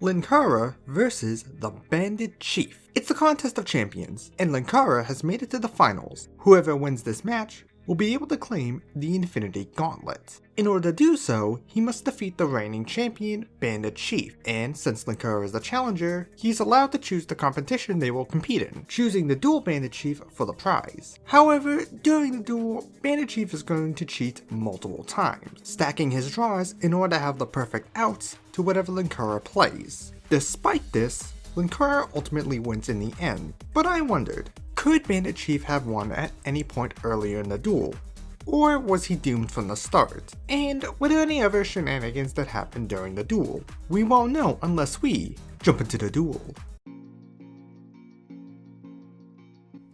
Linkara versus the Bandit Chief. It's a contest of champions, and Linkara has made it to the finals. Whoever wins this match will be able to claim the Infinity Gauntlet. In order to do so, he must defeat the reigning champion, Bandit Chief, and since Linkara is the challenger, he's allowed to choose the competition they will compete in, choosing the dual Bandit Chief for the prize. However, during the duel, Bandit Chief is going to cheat multiple times, stacking his draws in order to have the perfect outs to whatever Linkara plays. Despite this, Linkara ultimately wins in the end, but I wondered, could Bandit Chief have won at any point earlier in the duel? Or was he doomed from the start? And were there any other shenanigans that happened during the duel? We won't know unless we jump into the duel.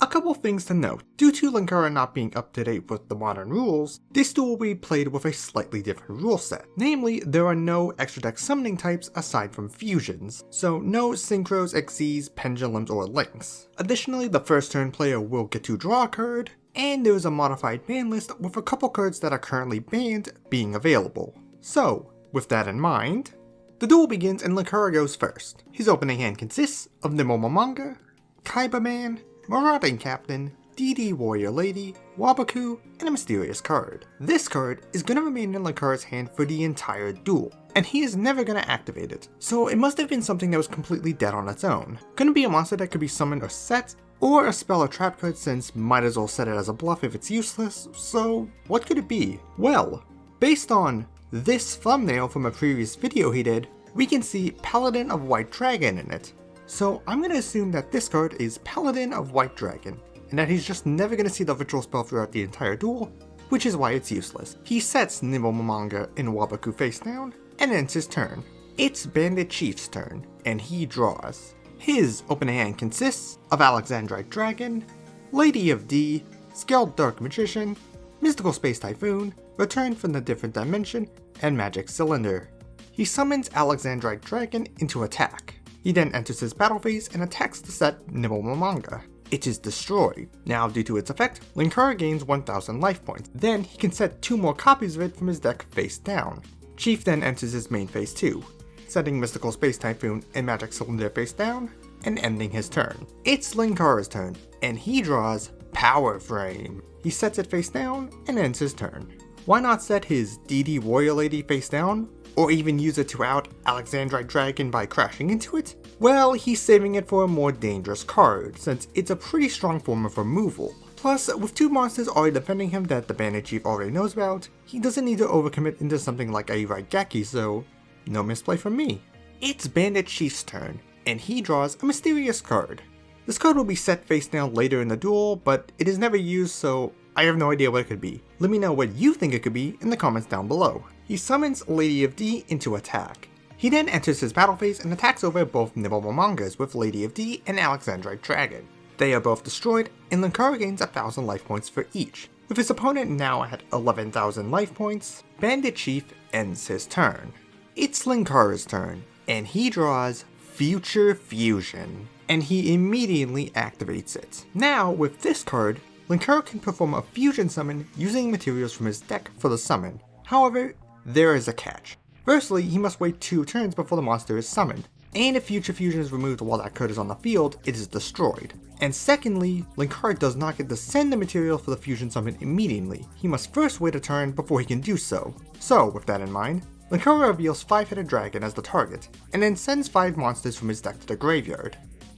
A couple things to note. Due to Linkara not being up to date with the modern rules, this duel will be played with a slightly different rule set. Namely, there are no extra deck summoning types aside from fusions, so no synchros, XYZs, pendulums, or links. Additionally, the first turn player will get to draw a card, and there is a modified ban list with a couple cards that are currently banned being available. So, with that in mind, the duel begins and Linkara goes first. His opening hand consists of Nimomamanga, Kaiba-Man, Marauding Captain, DD Warrior Lady, Wabaku, and a mysterious card. This card is going to remain in Linkara's hand for the entire duel, and he is never going to activate it, so it must have been something that was completely dead on its own. Gonna be a monster that could be summoned or set, or a spell or trap card since might as well set it as a bluff if it's useless, so what could it be? Well, based on this thumbnail from a previous video he did, we can see Paladin of White Dragon in it. So I'm going to assume that this card is Paladin of White Dragon, and that he's just never going to see the ritual spell throughout the entire duel, which is why it's useless. He sets Nimomamanga and Wabaku face down, and ends his turn. It's Bandit Chief's turn, and he draws. His opening hand consists of Alexandrite Dragon, Lady of D, Scaled Dark Magician, Mystical Space Typhoon, Return from the Different Dimension, and Magic Cylinder. He summons Alexandrite Dragon into attack. He then enters his battle phase and attacks the set Nimomamanga. It is destroyed. Now, due to its effect, Linkara gains 1000 life points. Then he can set 2 more copies of it from his deck face down. Chief then enters his main phase too, setting Mystical Space Typhoon and Magic Cylinder face down, and ending his turn. It's Linkara's turn, and he draws Power Frame. He sets it face down and ends his turn. Why not set his DD Warrior Lady face down? Or even use it to out Alexandrite Dragon by crashing into it? Well, he's saving it for a more dangerous card, since it's a pretty strong form of removal. Plus, with 2 monsters already defending him that the Bandit Chief already knows about, he doesn't need to overcommit into something like a Raigeki, so no misplay from me. It's Bandit Chief's turn, and he draws a mysterious card. This card will be set face down later in the duel, but it is never used, so I have no idea what it could be. Let me know what you think it could be in the comments down below. He summons Lady of D into attack. He then enters his battle phase and attacks over both Nibomamangas with Lady of D and Alexandrite Dragon. They are both destroyed, and Linkara gains 1000 life points for each. With his opponent now at 11,000 life points, Bandit Chief ends his turn. It's Linkara's turn, and he draws Future Fusion, and he immediately activates it. Now, with this card, Linkara can perform a fusion summon using materials from his deck for the summon. However, there is a catch. Firstly, he must wait 2 turns before the monster is summoned, and if Future Fusion is removed while that card is on the field, it is destroyed. And secondly, Linkara does not get to send the material for the fusion summon immediately. He must first wait a turn before he can do so. So, with that in mind, Linkara reveals 5-headed dragon as the target, and then sends 5 monsters from his deck to the graveyard.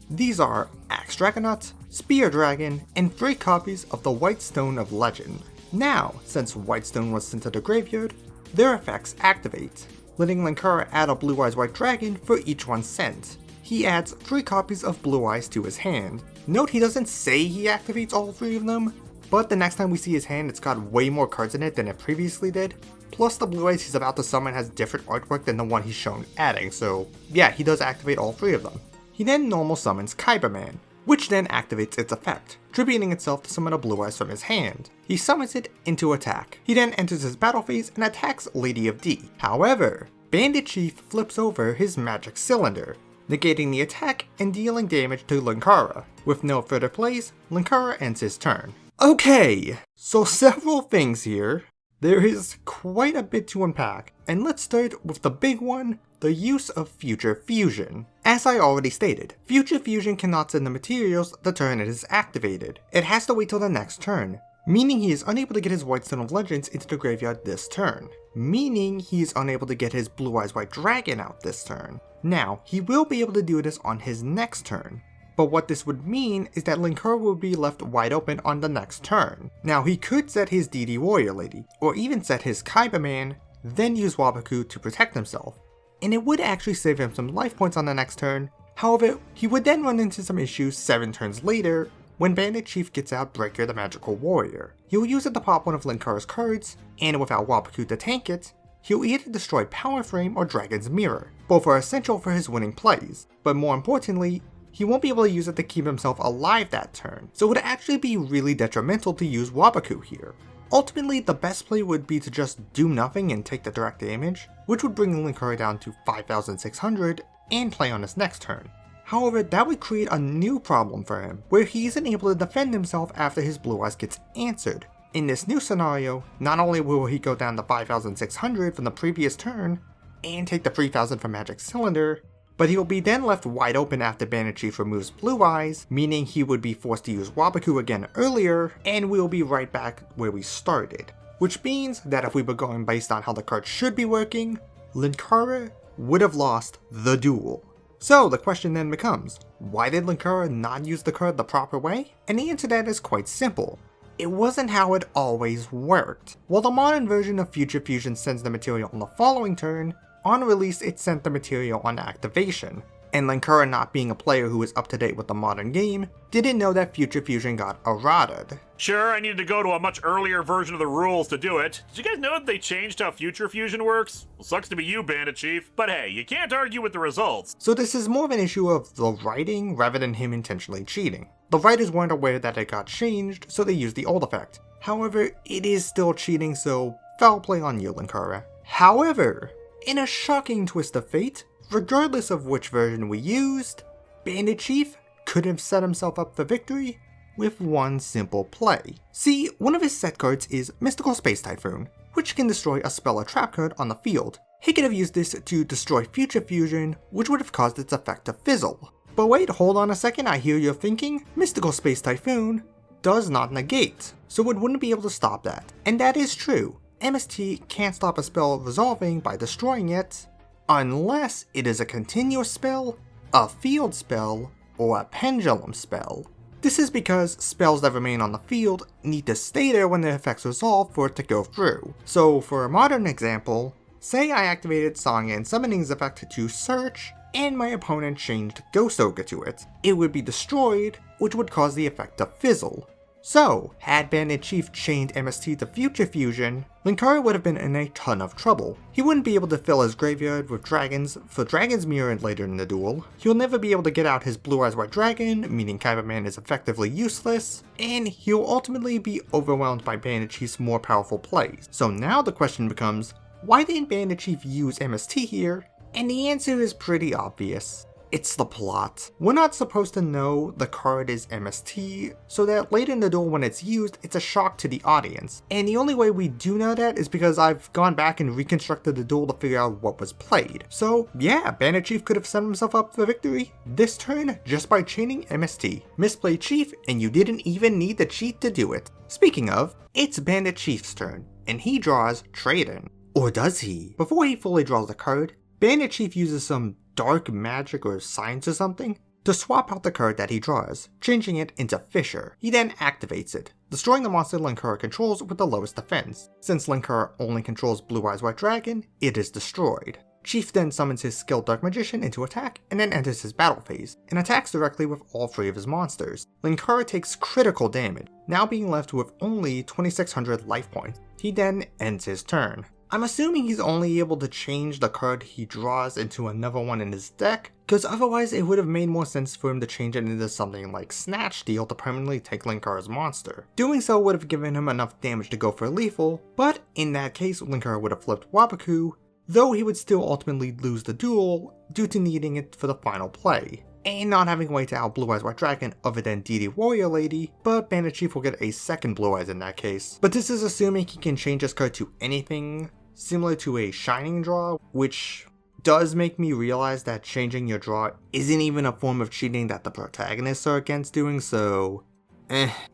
These are Axe Dragonaut, Spear Dragon, and 3 copies of the White Stone of Legend. Now, since White Stone was sent to the graveyard, their effects activate, letting Linkara add a Blue Eyes White Dragon for each one sent. He adds 3 copies of Blue Eyes to his hand. Note he doesn't say he activates all 3 of them, but the next time we see his hand it's got way more cards in it than it previously did. Plus the Blue Eyes he's about to summon has different artwork than the one he's shown adding, so yeah, he does activate all 3 of them. He then normal summons Kaiba-Man, which then activates its effect, tributing itself to summon a Blue Eyes from his hand. He summons it into attack. He then enters his battle phase and attacks Lady of D. However, Bandit Chief flips over his Magic Cylinder, negating the attack and dealing damage to Linkara. With no further plays, Linkara ends his turn. Okay, so several things here. There is quite a bit to unpack, and let's start with the big one, the use of Future Fusion. As I already stated, Future Fusion cannot send the materials the turn it is activated. It has to wait till the next turn, meaning he is unable to get his White Stone of Legends into the graveyard this turn, meaning he is unable to get his Blue Eyes White Dragon out this turn. Now, he will be able to do this on his next turn, but what this would mean is that Linkara will be left wide open on the next turn. Now, he could set his DD Warrior Lady, or even set his Kaiba Man, then use Waboku to protect himself, and it would actually save him some life points on the next turn. However, he would then run into some issues 7 turns later when Bandit Chief gets out Breaker the Magical Warrior. He'll use it to pop one of Linkara's cards, and without Waboku to tank it, he'll either destroy Power Frame or Dragon's Mirror. Both are essential for his winning plays, but more importantly, he won't be able to use it to keep himself alive that turn, so it would actually be really detrimental to use Waboku here. Ultimately, the best play would be to just do nothing and take the direct damage, which would bring Linkara down to 5,600 and play on his next turn. However, that would create a new problem for him, where he isn't able to defend himself after his Blue Eyes gets answered. In this new scenario, not only will he go down to 5,600 from the previous turn, and take the 3,000 from Magic Cylinder, but he will be then left wide open after Bandit Chief removes Blue Eyes, meaning he would be forced to use Waboku again earlier, and we'll be right back where we started. Which means that if we were going based on how the card should be working, Linkara would have lost the duel. So the question then becomes, why did Linkara not use the card the proper way? And the answer to that is quite simple. It wasn't how it always worked. While the modern version of Future Fusion sends the material on the following turn, on release it sent the material on activation, and Linkara, not being a player who is up to date with the modern game, didn't know that Future Fusion got errated. Sure, I needed to go to a much earlier version of the rules to do it. Did you guys know that they changed how Future Fusion works? Well, sucks to be you, Bandit Chief, but hey, you can't argue with the results. So this is more of an issue of the writing rather than him intentionally cheating. The writers weren't aware that it got changed, so they used the old effect. However, it is still cheating, so foul play on you, Linkara. However, in a shocking twist of fate, regardless of which version we used, Bandit Chief could have set himself up for victory with one simple play. See, one of his set cards is Mystical Space Typhoon, which can destroy a spell or trap card on the field. He could have used this to destroy Future Fusion, which would have caused its effect to fizzle. But wait, hold on a second, I hear you're thinking, Mystical Space Typhoon does not negate, so it wouldn't be able to stop that. And that is true. MST can't stop a spell resolving by destroying it, unless it is a continuous spell, a field spell, or a pendulum spell. This is because spells that remain on the field need to stay there when their effects resolve for it to go through. So for a modern example, say I activated Song and Summoning's effect to search, and my opponent changed Ghost Ogre to it. It would be destroyed, which would cause the effect to fizzle. So, had Bandit Chief chained MST to Future Fusion, Linkara would have been in a ton of trouble. He wouldn't be able to fill his graveyard with dragons for Dragon's Mirror later in the duel, he'll never be able to get out his Blue Eyes White Dragon, meaning Kaiba Man is effectively useless, and he'll ultimately be overwhelmed by Bandit Chief's more powerful plays. So now the question becomes, why didn't Bandit Chief use MST here? And the answer is pretty obvious. It's the plot. We're not supposed to know the card is MST, so that later in the duel when it's used, it's a shock to the audience. And the only way we do know that is because I've gone back and reconstructed the duel to figure out what was played. So yeah, Bandit Chief could have set himself up for victory this turn just by chaining MST. Misplayed Chief, and you didn't even need the cheat to do it. Speaking of, it's Bandit Chief's turn, and he draws Trade-In. Or does he? Before he fully draws the card, Bandit Chief uses some dark magic or science or something to swap out the card that he draws, changing it into Fisher. He then activates it, destroying the monster Linkara controls with the lowest defense. Since Linkara only controls Blue Eyes White Dragon, it is destroyed. Chief then summons his skilled Dark Magician into attack and then enters his battle phase, and attacks directly with all 3 of his monsters. Linkara takes critical damage, now being left with only 2600 life points. He then ends his turn. I'm assuming he's only able to change the card he draws into another one in his deck, because otherwise it would have made more sense for him to change it into something like Snatch Steal to permanently take Linkara's monster. Doing so would have given him enough damage to go for lethal, but in that case Linkara would have flipped Waboku, though he would still ultimately lose the duel due to needing it for the final play, and not having a way to out Blue Eyes White Dragon other than DD Warrior Lady, but Bandit Chief will get a second Blue Eyes in that case. But this is assuming he can change his card to anything similar to a Shining Draw, which does make me realize that changing your draw isn't even a form of cheating that the protagonists are against doing, so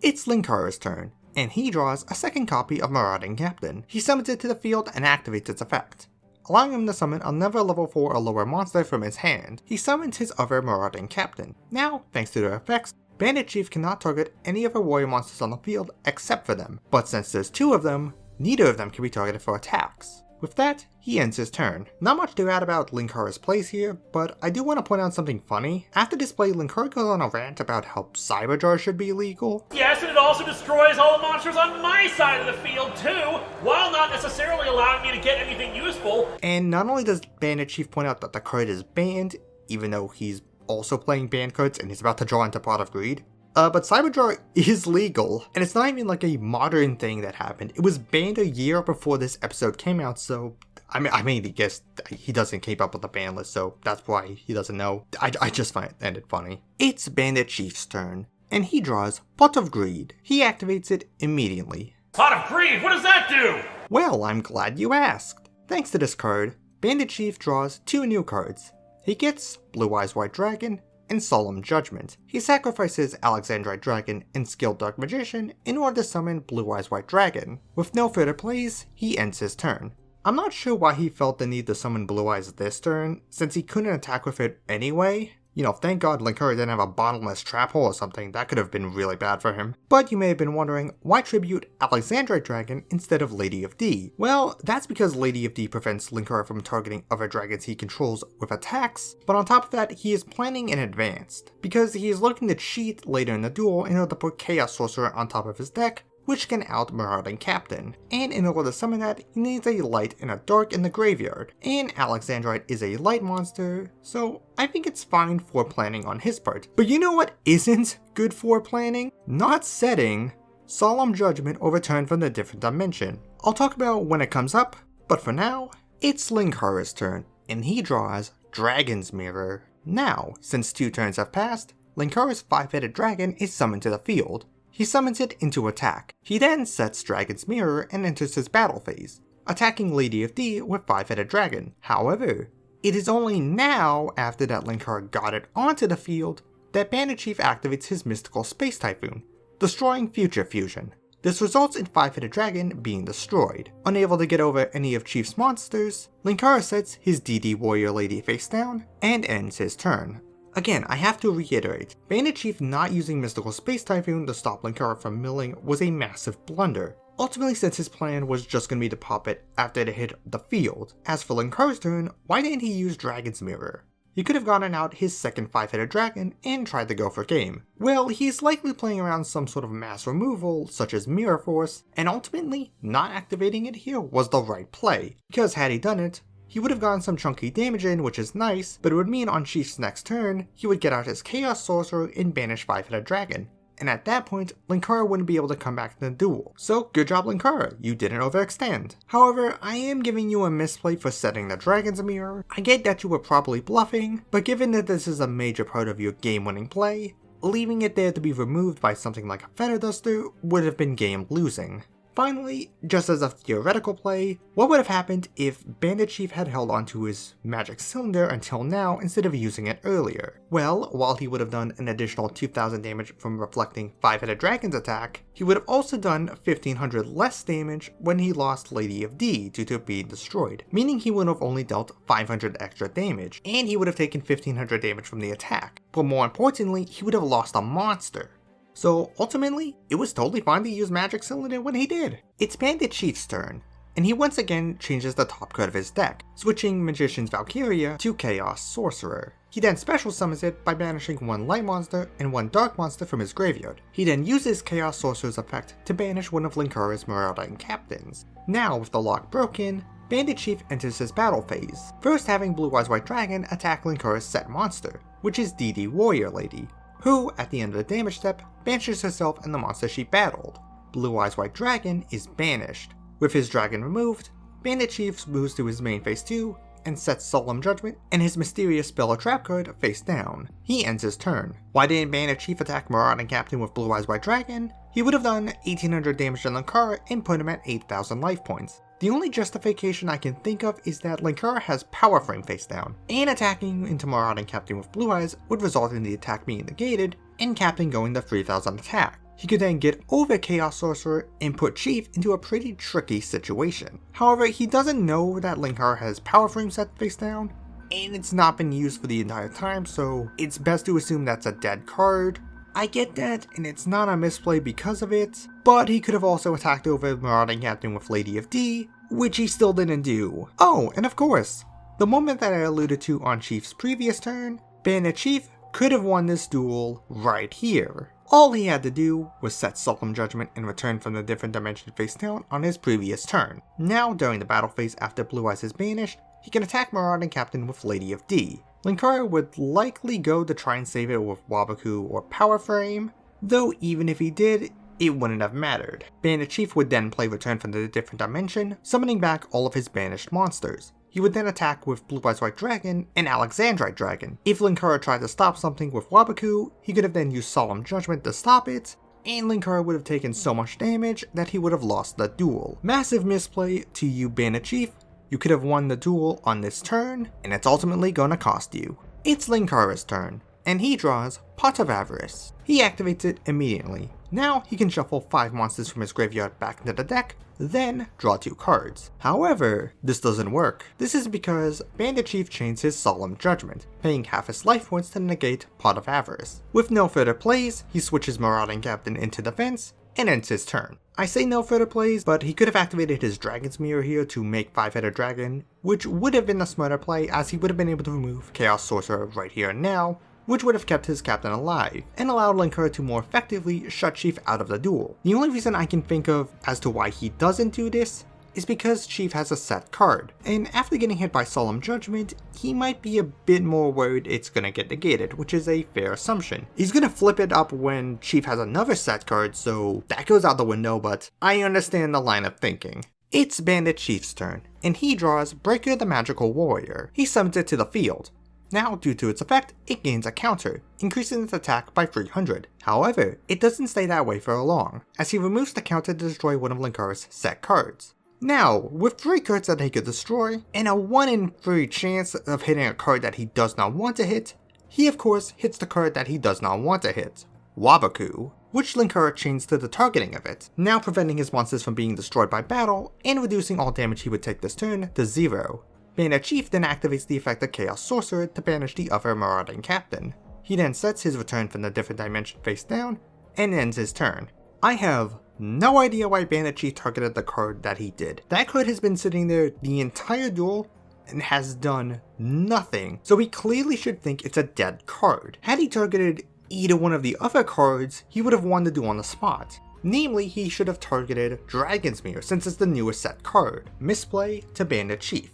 It's Linkara's turn, and he draws a second copy of Marauding Captain. He summons it to the field and activates its effect, allowing him to summon another level 4 or lower monster from his hand. He summons his other Marauding Captain. Now, thanks to their effects, Bandit Chief cannot target any of her warrior monsters on the field except for them, but since there's 2 of them, neither of them can be targeted for attacks. With that, he ends his turn. Not much to add about Linkara's plays here, but I do want to point out something funny. After this play, Linkara goes on a rant about how Cyberjar should be illegal. Yes, and it also destroys all the monsters on my side of the field too, while not necessarily allowing me to get anything useful. And not only does Bandit Chief point out that the card is banned, even though he's also playing banned cards and he's about to draw into Pot of Greed, but Cyberjar is legal, and it's not even like a modern thing that happened. It was banned a year before this episode came out, so I mainly guess he doesn't keep up with the ban list, so that's why he doesn't know. I just find it funny. It's Bandit Chief's turn, and he draws Pot of Greed. He activates it immediately. Pot of Greed, what does that do? Well, I'm glad you asked. Thanks to this card, Bandit Chief draws 2 new cards. He gets Blue Eyes White Dragon and Solemn Judgment. He sacrifices Alexandrite Dragon and Skilled Dark Magician in order to summon Blue Eyes White Dragon. With no further plays, he ends his turn. I'm not sure why he felt the need to summon Blue Eyes this turn, since he couldn't attack with it anyway. You know, thank God Linkara didn't have a bottomless trap hole or something, that could have been really bad for him. But you may have been wondering, why tribute Alexandrite Dragon instead of Lady of D? Well, that's because Lady of D prevents Linkara from targeting other dragons he controls with attacks, but on top of that, he is planning in advance, because he is looking to cheat later in the duel in order to put Chaos Sorcerer on top of his deck, which can out Marauding Captain. And in order to summon that, he needs a light and a dark in the graveyard. And Alexandrite is a light monster, so I think it's fine for planning on his part. But you know what isn't good for planning? Not setting Solemn Judgment or Return from the Different Dimension. I'll talk about when it comes up, but for now, it's Linkara's turn, and he draws Dragon's Mirror. Now, since 2 turns have passed, Linkara's 5-headed dragon is summoned to the field. He summons it into attack. He then sets Dragon's Mirror and enters his battle phase, attacking Lady of D with 5-headed dragon. However, it is only now, after that Linkara got it onto the field, that Bandit Chief activates his mystical Space Typhoon, destroying Future Fusion. This results in 5-headed dragon being destroyed. Unable to get over any of Chief's monsters, Linkara sets his DD Warrior Lady face down and ends his turn. Again, I have to reiterate, Bandit Chief not using Mystical Space Typhoon to stop Linkara from milling was a massive blunder. Ultimately, since his plan was just going to be to pop it after it hit the field. As for Linkara's turn, why didn't he use Dragon's Mirror? He could have gotten out his second 5-headed dragon and tried to go for game. Well, he's likely playing around some sort of mass removal, such as Mirror Force, and ultimately, not activating it here was the right play, because had he done it, he would have gotten some chunky damage in, which is nice, but it would mean on Chief's next turn, he would get out his Chaos Sorcerer and banish 5-headed dragon. And at that point, Linkara wouldn't be able to come back in the duel. So good job Linkara, you didn't overextend. However, I am giving you a misplay for setting the Dragon's Mirror. I get that you were probably bluffing, but given that this is a major part of your game-winning play, leaving it there to be removed by something like a Feather Duster would have been game losing. Finally, just as a theoretical play, what would have happened if Bandit Chief had held onto his magic cylinder until now instead of using it earlier? Well, while he would have done an additional 2000 damage from reflecting 5-headed dragon's attack, he would have also done 1500 less damage when he lost Lady of D due to being destroyed, meaning he would have only dealt 500 extra damage, and he would have taken 1500 damage from the attack. But more importantly, he would have lost a monster. So ultimately, it was totally fine to use Magic Cylinder when he did. It's Bandit Chief's turn, and he once again changes the top card of his deck, switching Magician's Valkyria to Chaos Sorcerer. He then special summons it by banishing 1 light monster and 1 dark monster from his graveyard. He then uses Chaos Sorcerer's effect to banish one of Linkara's Marauding Captains. Now with the lock broken, Bandit Chief enters his battle phase, first having Blue Eyes White Dragon attack Linkara's set monster, which is DD Warrior Lady, who, at the end of the damage step, banishes herself and the monster she battled. Blue Eyes White Dragon is banished. With his dragon removed, Bandit Chief moves to his main phase 2 and sets Solemn Judgment and his mysterious spell or trap card face down. He ends his turn. Why didn't Bandit Chief attack Marauding Captain with Blue Eyes White Dragon? He would have done 1800 damage to Linkara and put him at 8000 life points. The only justification I can think of is that Linkara has Power Frame face down, and attacking into Marauding Captain with Blue Eyes would result in the attack being negated, and Captain going to 3000 attack. He could then get over Chaos Sorcerer and put Chief into a pretty tricky situation. However, he doesn't know that Linkara has Power Frame set face down, and it's not been used for the entire time, so it's best to assume that's a dead card. I get that, and it's not a misplay because of it, but he could have also attacked over Marauding Captain with Lady of D, which he still didn't do. Oh, and of course, the moment that I alluded to on Chief's previous turn, Bandit Chief could have won this duel right here. All he had to do was set Solemn Judgment and return from the different dimension face down on his previous turn. Now, during the battle phase after Blue Eyes is banished, he can attack Marauding Captain with Lady of D. Linkara would likely go to try and save it with Waboku or Power Frame, though even if he did, it wouldn't have mattered. Bandit Chief would then play Return from the Different Dimension, summoning back all of his banished monsters. He would then attack with Blue Eyes White Dragon and Alexandrite Dragon. If Linkara tried to stop something with Waboku, he could have then used Solemn Judgment to stop it, and Linkara would have taken so much damage that he would have lost the duel. Massive misplay to you, Bandit Chief. You could have won the duel on this turn, and it's ultimately gonna cost you. It's Linkara's turn, and he draws Pot of Avarice. He activates it immediately. Now he can shuffle 5 monsters from his graveyard back into the deck, then draw 2 cards. However, this doesn't work. This is because Bandit Chief chains his Solemn Judgment, paying half his life points to negate Pot of Avarice. With no further plays, he switches Marauding Captain into defense, and ends his turn. I say no further plays, but he could have activated his Dragon's Mirror here to make 5-headed dragon, which would have been a smarter play as he would have been able to remove Chaos Sorcerer right here and now, which would have kept his captain alive, and allowed Linkara to more effectively shut Chief out of the duel. The only reason I can think of as to why he doesn't do this is because Chief has a set card, and after getting hit by Solemn Judgment, he might be a bit more worried it's gonna get negated, which is a fair assumption. He's gonna flip it up when Chief has another set card, so that goes out the window, but I understand the line of thinking. It's Bandit Chief's turn, and he draws Breaker the Magical Warrior. He summons it to the field. Now, due to its effect, it gains a counter, increasing its attack by 300. However, it doesn't stay that way for long, as he removes the counter to destroy one of Linkara's set cards. Now, with 3 cards that he could destroy, and a 1 in 3 chance of hitting a card that he does not want to hit, he of course hits the card that he does not want to hit, Waboku, which Linkara chains to the targeting of it, now preventing his monsters from being destroyed by battle, and reducing all damage he would take this turn to 0. Bandit Chief then activates the effect of Chaos Sorcerer to banish the other Marauding Captain. He then sets his Return from the Different Dimension face down, and ends his turn. I have no idea why Bandit Chief targeted the card that he did. That card has been sitting there the entire duel and has done nothing, so he clearly should think it's a dead card. Had he targeted either one of the other cards, he would have won the duel on the spot. Namely, he should have targeted Dragon's Mirror since it's the newest set card. Misplay to Bandit Chief.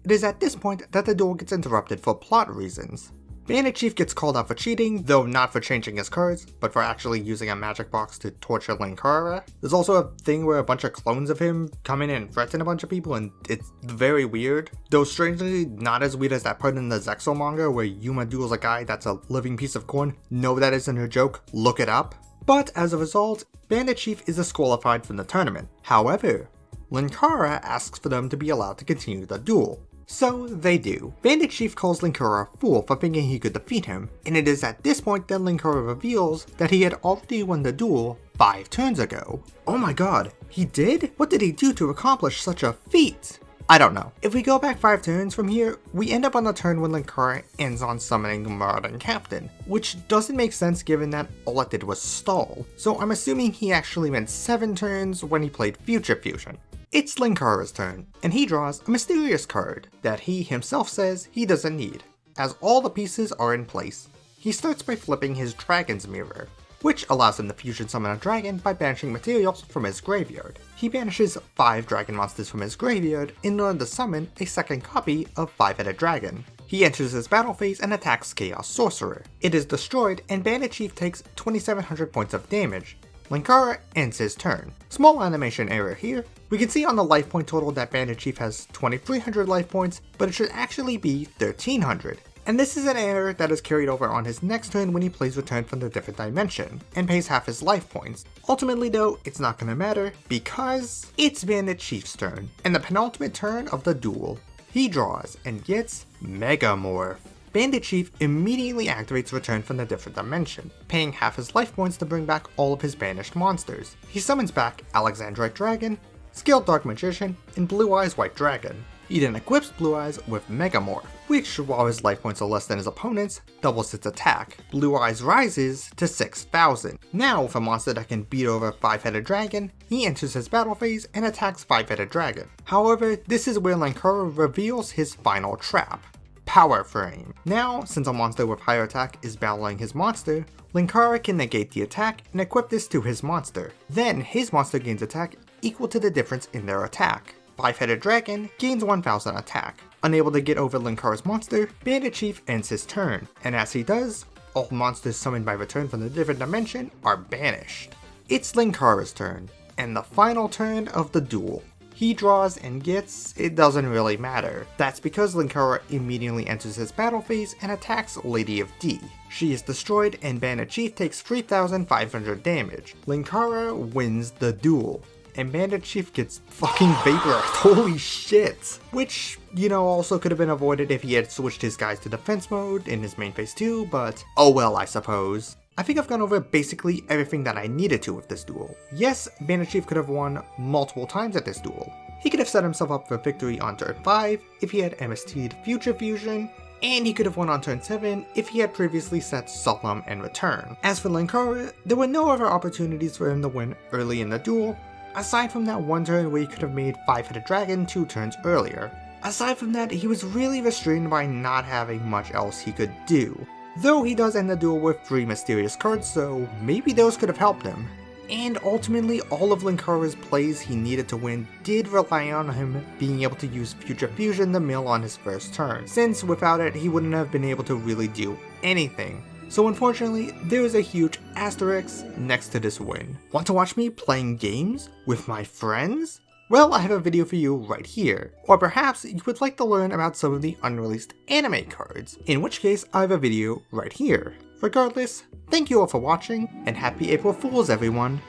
It is at this point that the duel gets interrupted for plot reasons. Bandit Chief gets called out for cheating, though not for changing his cards, but for actually using a magic box to torture Linkara. There's also a thing where a bunch of clones of him come in and threaten a bunch of people, and it's very weird. Though strangely not as weird as that part in the Zexal manga where Yuma duels a guy that's a living piece of corn. No, that isn't a joke, look it up. But as a result, Bandit Chief is disqualified from the tournament. However, Linkara asks for them to be allowed to continue the duel. So they do. Bandit Chief calls Linkara a fool for thinking he could defeat him, and it is at this point that Linkara reveals that he had already won the duel 5 turns ago. Oh my god, he did? What did he do to accomplish such a feat? I don't know. If we go back 5 turns from here, we end up on the turn when Linkara ends on summoning Marauding Captain, which doesn't make sense given that all it did was stall. So I'm assuming he actually meant 7 turns when he played Future Fusion. It's Linkara's turn, and he draws a mysterious card that he himself says he doesn't need, as all the pieces are in place. He starts by flipping his Dragon's Mirror, which allows him to fusion summon a dragon by banishing materials from his graveyard. He banishes 5 dragon monsters from his graveyard in order to summon a second copy of 5-headed dragon. He enters his battle phase and attacks Chaos Sorcerer. It is destroyed, and Bandit Chief takes 2700 points of damage. Linkara ends his turn. Small animation error here. We can see on the life point total that Bandit Chief has 2300 life points, but it should actually be 1300. And this is an error that is carried over on his next turn when he plays Return from the Different Dimension, and pays half his life points. Ultimately though, it's not gonna matter, because it's Bandit Chief's turn, and the penultimate turn of the duel. He draws, and gets Megamorph. Bandit Chief immediately activates Return from the Different Dimension, paying half his life points to bring back all of his banished monsters. He summons back Alexandrite Dragon, Scaled Dark Magician, and Blue Eyes White Dragon. He then equips Blue Eyes with Megamorph, which, while his life points are less than his opponent's, doubles its attack. Blue Eyes rises to 6,000. Now, with a monster that can beat over 5-headed dragon, he enters his battle phase and attacks 5-headed dragon. However, this is where Linkara reveals his final trap. Power Frame. Now, since a monster with higher attack is battling his monster, Linkara can negate the attack and equip this to his monster. Then, his monster gains attack equal to the difference in their attack. 5-headed dragon gains 1000 attack. Unable to get over Linkara's monster, Bandit Chief ends his turn, and as he does, all monsters summoned by Return from the Different Dimension are banished. It's Linkara's turn, and the final turn of the duel. He draws and gets, it doesn't really matter. That's because Linkara immediately enters his battle phase and attacks Lady of D. She is destroyed and Bandit Chief takes 3,500 damage. Linkara wins the duel, and Bandit Chief gets fucking vaporized, holy shit! Which, you know, also could have been avoided if he had switched his guys to defense mode in his main phase too, but oh well, I suppose. I think I've gone over basically everything that I needed to with this duel. Yes, Bandit Chief could have won multiple times at this duel. He could have set himself up for victory on turn 5 if he had MST'd Future Fusion, and he could have won on turn 7 if he had previously set Solemn and Return. As for Linkara, there were no other opportunities for him to win early in the duel, aside from that one turn where he could have made 5-headed dragon 2 turns earlier. Aside from that, he was really restrained by not having much else he could do. Though he does end the duel with 3 mysterious cards, so maybe those could have helped him. And ultimately, all of Linkara's plays he needed to win did rely on him being able to use Future Fusion to mill on his first turn, since without it he wouldn't have been able to really do anything. So unfortunately, there is a huge asterisk next to this win. Want to watch me playing games with my friends? Well, I have a video for you right here. Or perhaps you would like to learn about some of the unreleased anime cards, in which case I have a video right here. Regardless, thank you all for watching, and happy April Fools everyone!